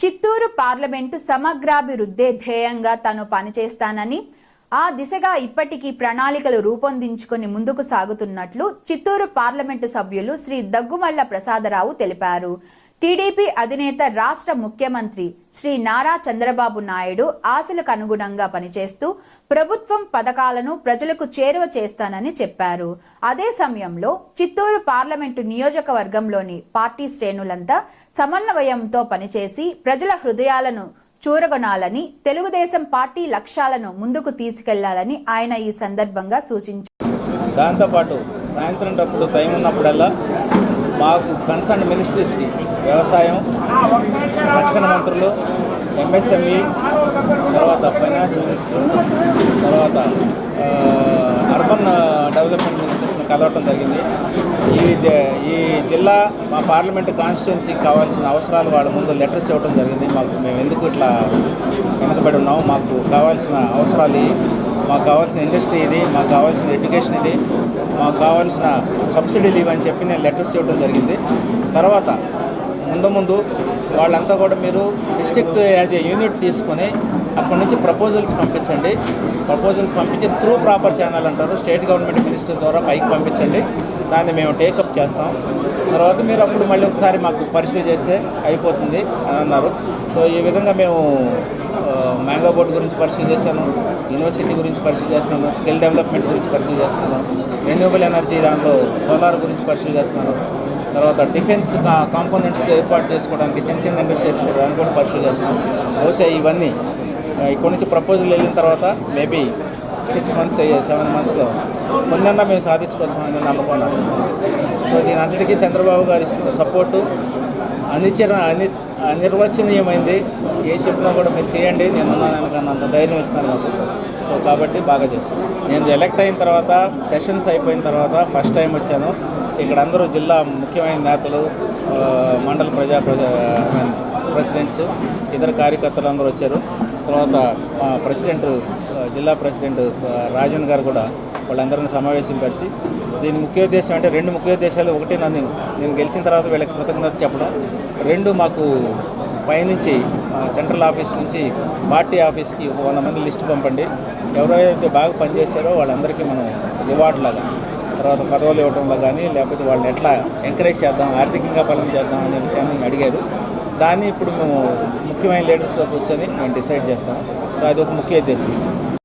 Chittoor parliament సమగ్రాభివృద్ధే ధ్యేయంగా తాను పనిచేస్తానని, ఆ దిశగా ఇప్పటికీ ప్రణాళికలు రూపొందించుకుని ముందుకు సాగుతున్నట్లు చిత్తూరు పార్లమెంటు సభ్యులు శ్రీ దగ్గుమల్ల ప్రసాదరావు తెలిపారు. టీడీపీ అధినేత రాష్ట్ర ముఖ్యమంత్రి శ్రీ నారా చంద్రబాబు నాయుడు ఆశలకు అనుగుణంగా పనిచేస్తూ ప్రభుత్వం పథకాలను ప్రజలకు చేరువ చేస్తానని చెప్పారు. అదే సమయంలో చిత్తూరు పార్లమెంటు నియోజకవర్గంలోని పార్టీ శ్రేణులంతా సమన్వయంతో పనిచేసి ప్రజల హృదయాలను చూరగొనాలని, తెలుగుదేశం పార్టీ లక్ష్యాలను ముందుకు తీసుకెళ్లాలని ఆయన ఈ సందర్భంగా సూచించారు. దాంతోపాటు సాయంత్రం టప్పుడు టైం ఉన్నప్పుడల్లా మాకు కన్సర్న్ మినిస్ట్రీస్కి వ్యవసాయం, రక్షణ మంత్రులు, ఎంఎస్ఎంఈ, తర్వాత ఫైనాన్స్ మినిస్టర్, తర్వాత అర్బన్ డెవలప్మెంట్ మినిస్టర్స్ని కలవటం జరిగింది. ఈ జిల్లా మా పార్లమెంటు కాన్స్టిట్యున్సీకి కావాల్సిన అవసరాలు వాళ్ళ ముందు లెటర్స్ ఇవ్వడం జరిగింది. మేము ఎందుకు ఇట్లా వెనకబడి ఉన్నాము, మాకు కావాల్సిన అవసరాలు, మాకు కావాల్సిన ఇండస్ట్రీ ఇది, మాకు కావాల్సిన ఎడ్యుకేషన్ ఇది, మాకు కావాల్సిన సబ్సిడీలు ఇవని చెప్పి నేను లెటర్స్ ఇవ్వడం జరిగింది. తర్వాత ముందు వాళ్ళంతా కూడా మీరు డిస్ట్రిక్ట్ యాజ్ ఏ యూనిట్ తీసుకొని అక్కడి నుంచి ప్రపోజల్స్ పంపించండి. ప్రపోజల్స్ పంపించి త్రూ ప్రాపర్ ఛానల్ అంటారు, స్టేట్ గవర్నమెంట్ మినిస్టర్ ద్వారా పైకి పంపించండి. దాన్ని మేము టేకప్ చేస్తాం. తర్వాత మీరు అప్పుడు మళ్ళీ ఒకసారి మాకు పరిశీలి చేస్తే అయిపోతుంది అని అన్నారు. సో ఈ విధంగా మేము మ్యాంగో బోర్డు గురించి పరిశీలి చేశాను, యూనివర్సిటీ గురించి పరిశీలి చేస్తున్నాను, స్కిల్ డెవలప్మెంట్ గురించి పరిశీలి చేస్తున్నాను, రెన్యూవబుల్ ఎనర్జీ దానిలో సోలార్ గురించి పరిశీలి చేస్తున్నాను. తర్వాత డిఫెన్స్ కాంపోనెంట్స్ ఏర్పాటు చేసుకోవడానికి చిన్న ఇండస్ట్రీ చేసుకోవడానికి కూడా పరిశీలి చేస్తున్నాం. బహుశా ఇవన్నీ ఇక్కడ నుంచి ప్రపోజల్ వెళ్ళిన తర్వాత మేబీ 6 months 7 monthsలో ముందన్నా మేము సాధించుకోవచ్చామని నమ్ముకున్నాను. సో దీని అంతటికీ చంద్రబాబు గారు ఇస్తున్న సపోర్టు అనిర్వచనీయమైంది. ఏం చెప్పినా కూడా మీరు చేయండి, నేనున్నాను అనుకున్నంత ధైర్యం ఇస్తాను మాకు. సో కాబట్టి బాగా చేస్తాను. నేను ఎలక్ట్ అయిన తర్వాత, సెషన్స్ అయిపోయిన తర్వాత ఫస్ట్ టైం వచ్చాను. ఇక్కడ అందరూ జిల్లా ముఖ్యమైన నేతలు, మండల ప్రెసిడెంట్స్, ఇతర కార్యకర్తలు అందరూ వచ్చారు. తర్వాత మా జిల్లా ప్రెసిడెంట్ రాజన్ గారు కూడా వాళ్ళందరినీ సమావేశంపరిచి, దీని ముఖ్య ఉద్దేశం అంటే 2 ముఖ్య ఉద్దేశాలు. ఒకటి, నేను గెలిచిన తర్వాత వీళ్ళకి కృతజ్ఞత చెప్పడం. 2, మాకు పైనుంచి సెంట్రల్ ఆఫీస్ నుంచి పార్టీ ఆఫీస్కి 100 మంది లిస్టు పంపండి. ఎవరైతే బాగా పనిచేశారో వాళ్ళందరికీ మనం రివార్డ్ లాగా, తర్వాత పదవులు ఇవ్వడంలో కానీ, లేకపోతే వాళ్ళని ఎట్లా ఎంకరేజ్ చేద్దాం, ఆర్థికంగా బలం చేద్దాం అనే విషయాన్ని అడిగారు. దాన్ని ఇప్పుడు మేము ముఖ్యమైన లీడర్స్లో కూర్చొని మేము డిసైడ్ చేస్తాం. సో అది ఒక ముఖ్య ఉద్దేశం.